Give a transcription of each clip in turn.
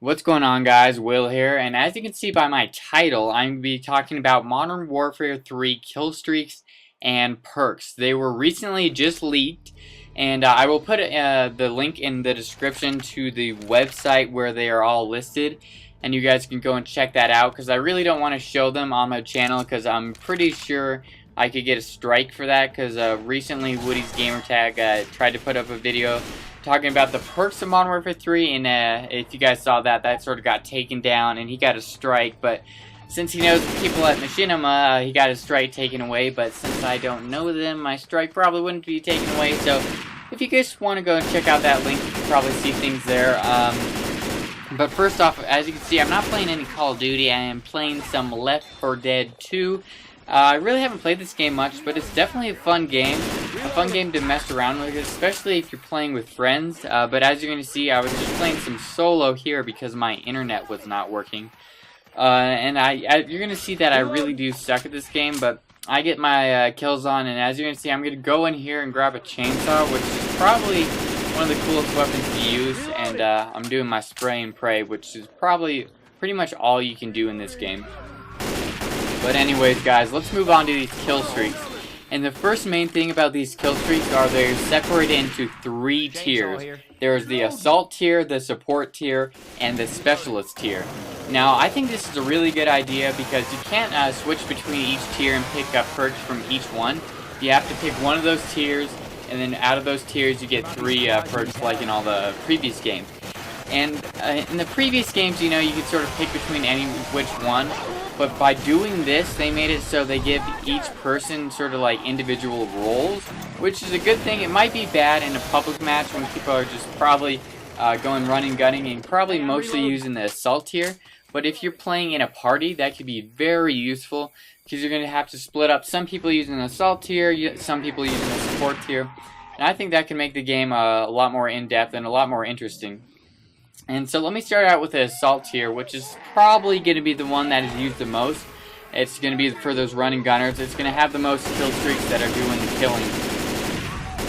What's going on, guys? Will here, and as you can see by my title, I'm going to be talking about Modern Warfare 3 kill streaks and perks. They were recently just leaked, and I will put the link in the description to the website where they are all listed, and you guys can go and check that out, because I really don't want to show them on my channel, because I'm pretty sure I could get a strike for that, because recently Woody's Gamertag tried to put up a video talking about the perks of Modern Warfare 3, and if you guys saw that, that sort of got taken down, and he got a strike, but since he knows the people at Machinima, he got his strike taken away, but since I don't know them, my strike probably wouldn't be taken away, so if you guys want to go and check out that link, you can probably see things there. But first off, as you can see, I'm not playing any Call of Duty. I am playing some Left 4 Dead 2. I really haven't played this game much, but it's definitely a fun game. A fun game to mess around with, especially if you're playing with friends. But as you're going to see, I was just playing some solo here because my internet was not working. And you're going to see that I really do suck at this game, but I get my kills on, and as you're going to see, I'm going to go in here and grab a chainsaw, which is probably one of the coolest weapons to use, and I'm doing my spray and pray, which is probably pretty much all you can do in this game. But anyways, guys, let's move on to these kill streaks. And the first main thing about these kill streaks are they're separated into 3 tiers. There's the assault tier, the support tier, and the specialist tier. Now, I think this is a really good idea because you can't switch between each tier and pick up perks from each one. You have to pick one of those tiers, and then out of those tiers you get 3 perks like in all the previous games. And in the previous games, you know, you could sort of pick between which one. But by doing this, they made it so they give each person sort of like individual roles, which is a good thing. It might be bad in a public match when people are just probably going running, gunning, and probably mostly using the assault tier. But if you're playing in a party, that could be very useful because you're going to have to split up some people using the assault tier, some people using the support tier. And I think that can make the game a lot more in-depth and a lot more interesting. And so let me start out with the assault tier, which is probably going to be the one that is used the most. It's going to be for those running gunners. It's going to have the most kill streaks that are doing the killing.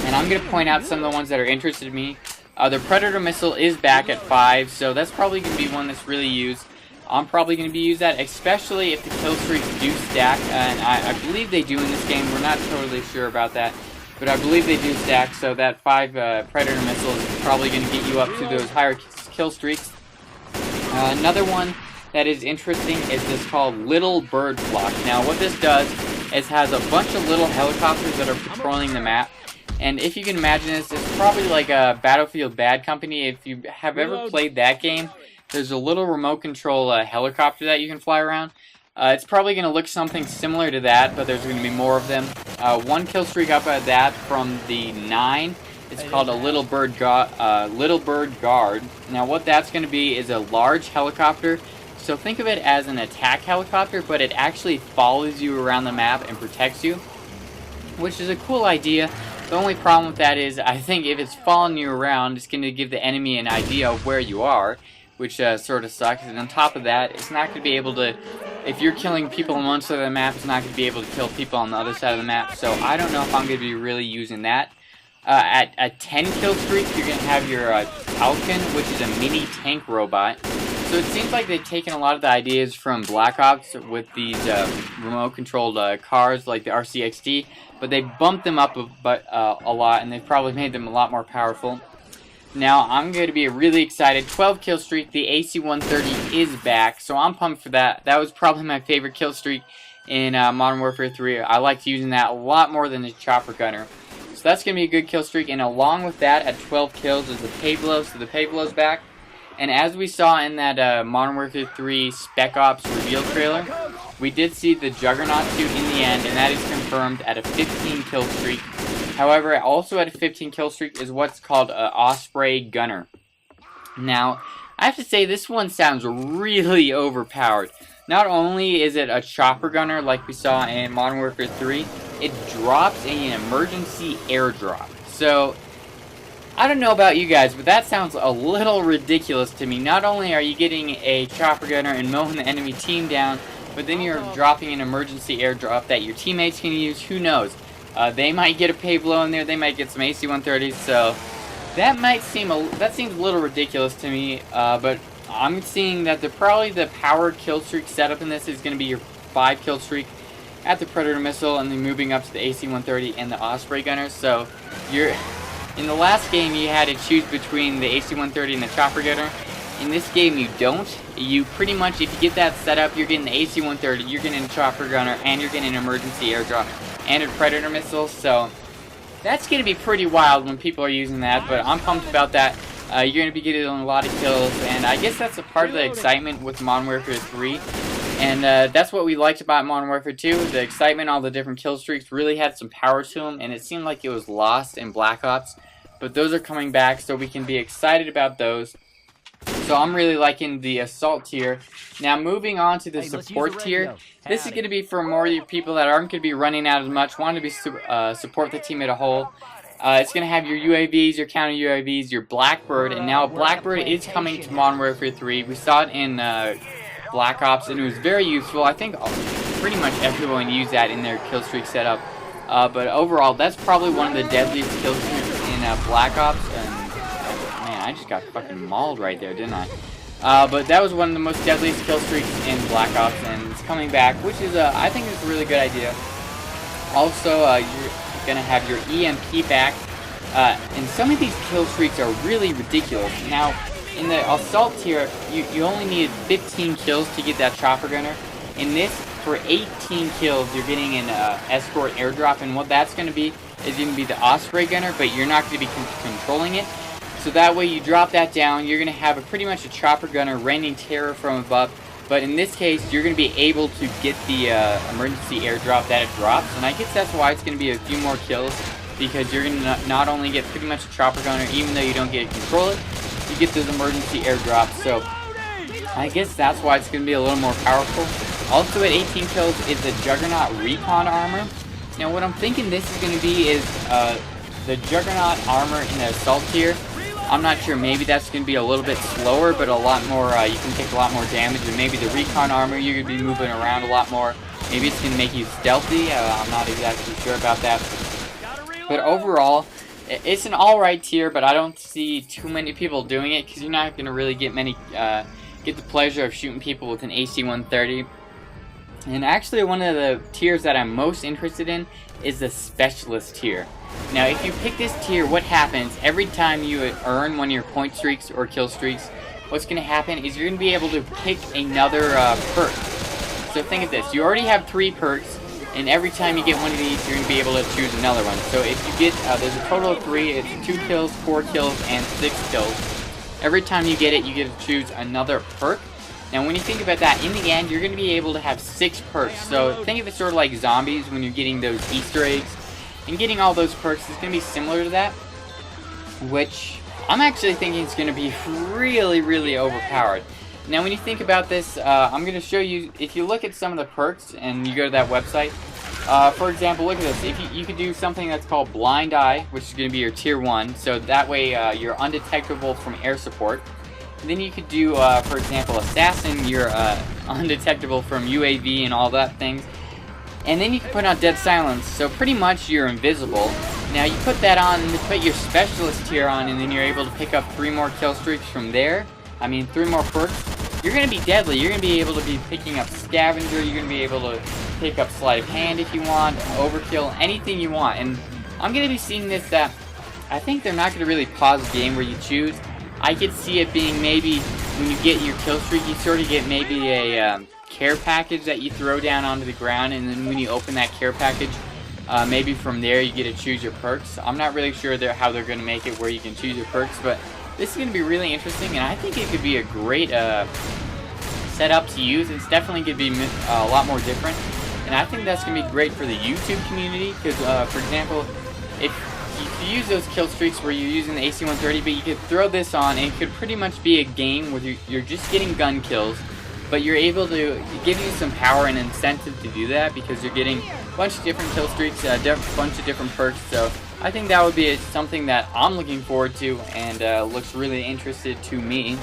And I'm going to point out some of the ones that are interested in me. The Predator missile is back at 5, so that's probably going to be one that's really used. I'm probably going to be used that, especially if the kill streaks do stack. And I believe they do in this game. We're not totally sure about that. But I believe they do stack, so that 5 Predator missiles is probably going to get you up to those higher kill streaks. Another one that is interesting is this called Little Bird Flock. Now what this does is has a bunch of little helicopters that are patrolling the map. And if you can imagine this, it's probably like a Battlefield Bad Company. If you have ever played that game, there's a little remote control helicopter that you can fly around. It's probably going to look something similar to that, but there's going to be more of them. 1 kill streak up at that from the 9. It's called a Little Bird Guard. Now what that's going to be is a large helicopter. So think of it as an attack helicopter, but it actually follows you around the map and protects you, which is a cool idea. The only problem with that is I think if it's following you around, it's going to give the enemy an idea of where you are, which sort of sucks. And on top of that, it's not going to be able to, if you're killing people on one side of the map, it's not going to be able to kill people on the other side of the map. So I don't know if I'm going to be really using that. At a 10 kill streak, you're going to have your Falcon, which is a mini tank robot. So it seems like they've taken a lot of the ideas from Black Ops with these remote-controlled cars like the RCXD, but they've bumped them up a lot, and they've probably made them a lot more powerful. Now, I'm going to be really excited. 12 kill streak, the AC-130 is back, so I'm pumped for that. That was probably my favorite kill streak in Modern Warfare 3. I liked using that a lot more than the chopper gunner. So that's going to be a good kill streak, and along with that, at 12 kills is the Pablo, so the Pablo's back. And as we saw in that Modern Warfare 3 Spec Ops reveal trailer, we did see the Juggernaut suit in the end, and that is confirmed at a 15 kill streak. However, also at a 15 kill streak is what's called an Osprey Gunner. Now, I have to say this one sounds really overpowered. Not only is it a chopper gunner like we saw in Modern Warfare 3, it drops an emergency airdrop. So, I don't know about you guys, but that sounds a little ridiculous to me. Not only are you getting a chopper gunner and mowing the enemy team down, but then you're dropping an emergency airdrop that your teammates can use. Who knows? They might get a Pablo in there, they might get some AC-130s, so that seems a little ridiculous to me, but I'm seeing that probably the powered kill streak setup in this is going to be your 5 kill streak at the Predator missile, and then moving up to the AC-130 and the Osprey gunner. So you're in the last game you had to choose between the AC-130 and the chopper gunner. In this game you don't. You pretty much, if you get that set up, you're getting the AC-130, you're getting a chopper gunner, and you're getting an emergency airdrop and a Predator missile. So that's going to be pretty wild when people are using that, but I'm pumped about that. You're going to be getting a lot of kills, and I guess that's a part of the excitement with Modern Warfare 3. And that's what we liked about Modern Warfare 2. The excitement, all the different kill streaks really had some power to them, and it seemed like it was lost in Black Ops. But those are coming back, so we can be excited about those. So I'm really liking the Assault tier. Now moving on to the Support tier. This is going to be for more of you people that aren't going to be running out as much, want to be support the team as a whole. It's going to have your UAVs, your counter UAVs, your Blackbird, and now Blackbird is coming to Modern Warfare 3. We saw it in Black Ops, and it was very useful. I think pretty much everyone used that in their kill streak setup. But overall, that's probably one of the deadliest kill streaks in Black Ops. And man, I just got fucking mauled right there, didn't I? But that was one of the most deadliest kill streaks in Black Ops, and it's coming back, which is I think is a really good idea. Also, you're gonna have your EMP back, and some of these kill streaks are really ridiculous. Now, in the Assault tier, you only need 15 kills to get that chopper gunner. In this, for 18 kills, you're getting an escort airdrop, and what that's going to be is going to be the Osprey gunner, but you're not going to be controlling it. So that way you drop that down, you're going to have pretty much a chopper gunner raining terror from above. But in this case, you're going to be able to get the emergency airdrop that it drops, and I guess that's why it's going to be a few more kills, because you're going to not only get pretty much a chopper gunner, even though you don't get to control it, you get those emergency airdrops. So I guess that's why it's going to be a little more powerful. Also at 18 kills is the Juggernaut Recon Armor. Now what I'm thinking this is going to be is the Juggernaut Armor in the Assault tier. I'm not sure, maybe that's going to be a little bit slower, but a lot more, you can take a lot more damage, and maybe the Recon Armor, you're going to be moving around a lot more. Maybe it's going to make you stealthy, I'm not exactly sure about that. But overall, it's an alright tier, but I don't see too many people doing it, because you're not going to really get many, get the pleasure of shooting people with an AC-130. And actually one of the tiers that I'm most interested in is the Specialist tier. Now if you pick this tier, what happens every time you earn one of your point streaks or kill streaks, what's going to happen is you're going to be able to pick another perk. So think of this, you already have 3 perks, and every time you get one of these, you're going to be able to choose another one. So if you get, there's a total of 3, it's 2 kills, 4 kills, and 6 kills. Every time you get it, you get to choose another perk. Now when you think about that, in the end, you're going to be able to have 6 perks. So think of it sort of like zombies when you're getting those Easter eggs. And getting all those perks is going to be similar to that. Which, I'm actually thinking it's going to be really, really overpowered. Now when you think about this, I'm going to show you, if you look at some of the perks and you go to that website, for example, look at this. If you could do something that's called Blind Eye, which is going to be your tier 1, so that way you're undetectable from air support. And then you could do, for example, Assassin, you're undetectable from UAV and all that things. And then you can put on Dead Silence, so pretty much you're invisible. Now you put that on, and you put your Specialist tier on, and then you're able to pick up 3 more kill streaks from there. 3 more perks. You're going to be deadly. You're going to be able to be picking up Scavenger, you're going to be able to pick up Sleight of Hand if you want, Overkill, anything you want. And I'm going to be seeing this that I think they're not going to really pause the game where you choose. I could see it being maybe when you get your kill streak, you sort of get maybe a care package that you throw down onto the ground, and then when you open that care package, maybe from there you get to choose your perks. I'm not really sure how they're going to make it where you can choose your perks, but this is going to be really interesting, and I think it could be a great setup to use. It's definitely going to be a lot more different, and I think that's going to be great for the YouTube community, because for example, if you use those kill streaks where you're using the AC-130, but you could throw this on, and it could pretty much be a game where you're just getting gun kills, but you're able to give you some power and incentive to do that, because you're getting a bunch of different kill streaks, a bunch of different perks. So I think that would be something that I'm looking forward to, and looks really interested to me.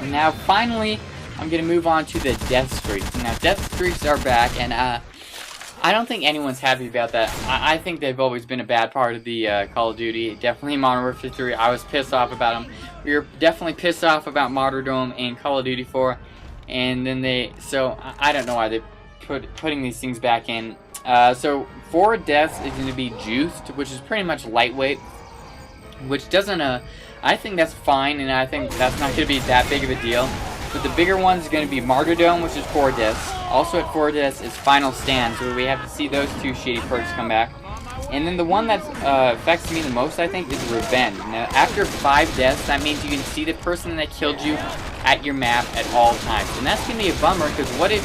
Now finally, I'm going to move on to the death streaks. Now death streaks are back, and I don't think anyone's happy about that. I think they've always been a bad part of the Call of Duty. Definitely Modern Warfare 3. I was pissed off about them. We were definitely pissed off about Martyrdom and Call of Duty 4. And then so I don't know why they're putting these things back in. So 4 deaths is going to be juiced, which is pretty much lightweight. Which doesn't, I think that's fine, and I think that's not going to be that big of a deal. But the bigger one is going to be Martyrdom, which is 4 deaths. Also at 4 deaths is Final Stand, so we have to see those 2 shitty perks come back. And then the one that affects me the most, I think, is Revenge. Now, after 5 deaths, that means you can see the person that killed you at your map at all times. And that's going to be a bummer, because what if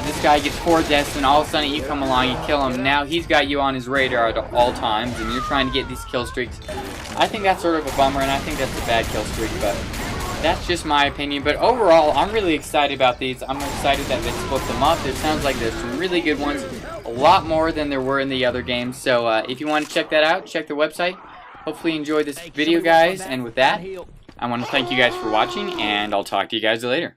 this guy gets 4 deaths and all of a sudden you come along, you kill him. Now he's got you on his radar at all times, and you're trying to get these kill streaks. I think that's sort of a bummer, and I think that's a bad kill streak, but that's just my opinion. But overall, I'm really excited about these. I'm excited that they split them up. It sounds like there's some really good ones, a lot more than there were in the other games. So if you want to check that out, check the website. Hopefully you enjoyed this video, guys. And with that, I want to thank you guys for watching, and I'll talk to you guys later.